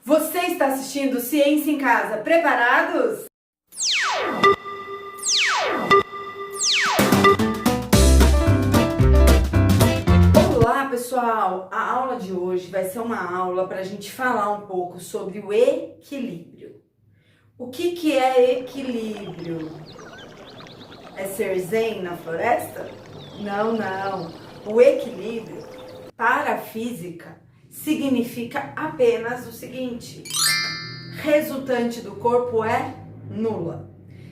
Você está assistindo Ciência em Casa. Preparados? Olá, pessoal! A aula de hoje vai ser uma aula para a gente falar um pouco sobre o equilíbrio. O que é equilíbrio? É ser zen na floresta? Não, não. O equilíbrio, para a física, significa apenas o seguinte: resultante do corpo é nula.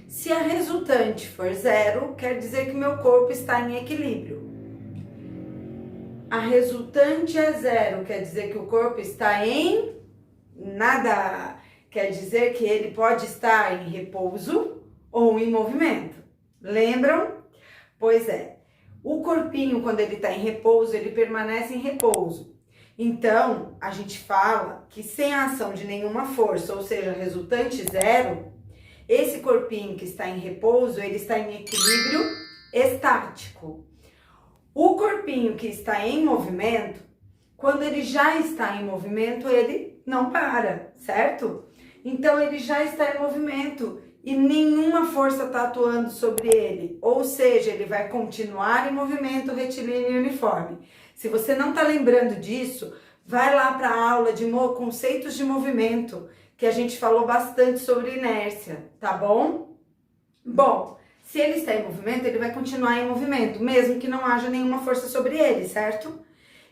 Se a resultante for zero, quer dizer que meu corpo está em equilíbrio. A resultante é zero, quer dizer que o corpo está em nada. Quer dizer que ele pode estar em repouso ou em movimento. Lembram? Pois é. O corpinho, quando ele está em repouso, ele permanece em repouso. Então, a gente fala que sem a ação de nenhuma força, ou seja, resultante zero, esse corpinho que está em repouso, ele está em equilíbrio estático. O corpinho que está em movimento, quando ele já está em movimento, ele não para, certo? Então, ele já está em movimento e nenhuma força está atuando sobre ele. Ou seja, ele vai continuar em movimento retilíneo e uniforme. Se você não está lembrando disso, vai lá para a aula de conceitos de movimento, que a gente falou bastante sobre inércia, tá bom? Bom, se ele está em movimento, ele vai continuar em movimento, mesmo que não haja nenhuma força sobre ele, certo?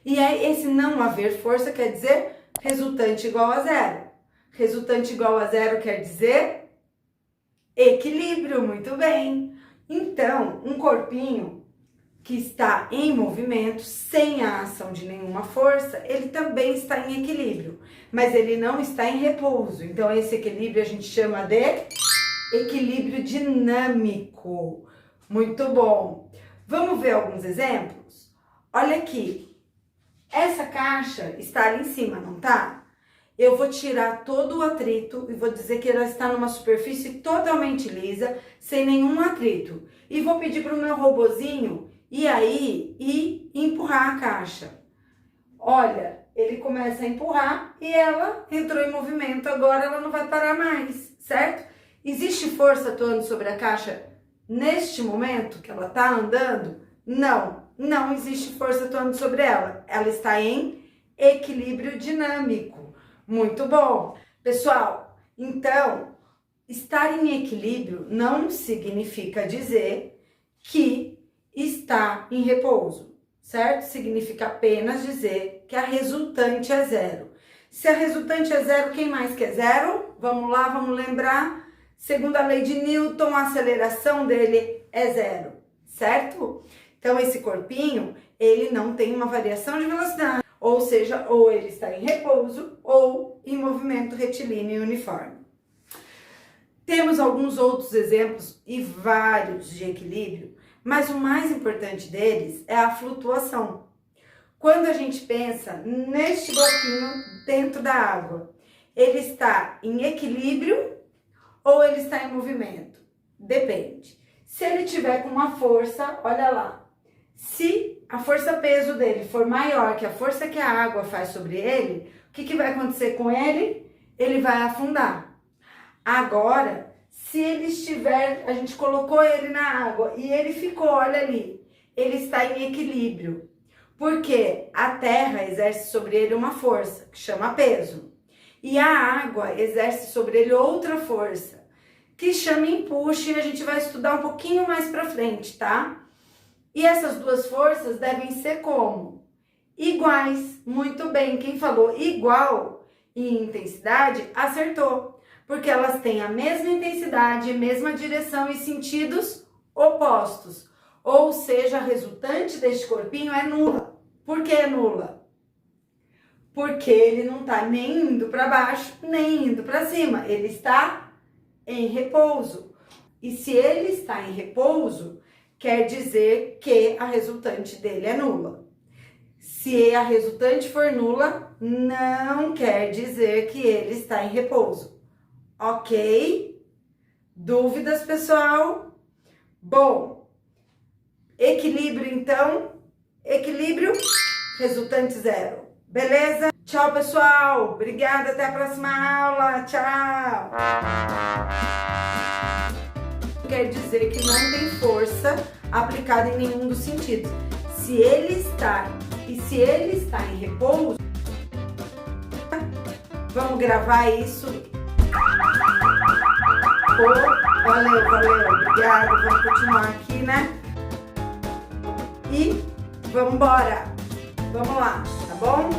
E aí, esse não haver força quer dizer resultante igual a zero. Resultante igual a zero quer dizer equilíbrio, muito bem. Então, um corpinho que está em movimento, sem a ação de nenhuma força, ele também está em equilíbrio, mas ele não está em repouso. Então, esse equilíbrio a gente chama de equilíbrio dinâmico. Muito bom. Vamos ver alguns exemplos? Olha aqui. Essa caixa está ali em cima, não tá? Eu vou tirar todo o atrito e vou dizer que ela está numa superfície totalmente lisa, sem nenhum atrito. E vou pedir para o meu robozinho ir aí e empurrar a caixa. Olha, ele começa a empurrar e ela entrou em movimento, agora ela não vai parar mais, certo? Existe força atuando sobre a caixa neste momento que ela está andando? Não, não existe força atuando sobre ela. Ela está em equilíbrio dinâmico. Muito bom. Pessoal, então, estar em equilíbrio não significa dizer que está em repouso, certo? Significa apenas dizer que a resultante é zero. Se a resultante é zero, quem mais quer zero? Vamos lá, vamos lembrar. Segundo a lei de Newton, a aceleração dele é zero, certo? Então, esse corpinho, ele não tem uma variação de velocidade. Ou seja, ou ele está em repouso ou em movimento retilíneo e uniforme. Temos alguns outros exemplos e vários de equilíbrio, mas o mais importante deles é a flutuação. Quando a gente pensa neste bloquinho dentro da água, ele está em equilíbrio ou ele está em movimento? Depende. Se ele tiver com uma força, olha lá. Se a força-peso dele for maior que a força que a água faz sobre ele, o que vai acontecer com ele? Ele vai afundar. Agora, se ele estiver, a gente colocou ele na água e ele ficou, olha ali, ele está em equilíbrio. Porque a terra exerce sobre ele uma força, que chama peso. E a água exerce sobre ele outra força, que chama empuxo, e a gente vai estudar um pouquinho mais pra frente, tá? E essas duas forças devem ser como? Iguais. Muito bem, quem falou igual em intensidade, acertou. Porque elas têm a mesma intensidade, mesma direção e sentidos opostos. Ou seja, a resultante deste corpinho é nula. Por que é nula? Porque ele não está nem indo para baixo, nem indo para cima. Ele está em repouso. E se ele está em repouso, quer dizer que a resultante dele é nula. Se a resultante for nula, não quer dizer que ele está em repouso. Ok? Dúvidas, pessoal? Bom, equilíbrio então, equilíbrio, resultante zero. Beleza? Tchau, pessoal. Obrigada, até a próxima aula. Tchau. Quer dizer que não tem força aplicada em nenhum dos sentidos. Se ele está em repouso, vamos gravar isso. Valeu, obrigada. Vamos continuar aqui, né? E vamos embora. Vamos lá, tá bom?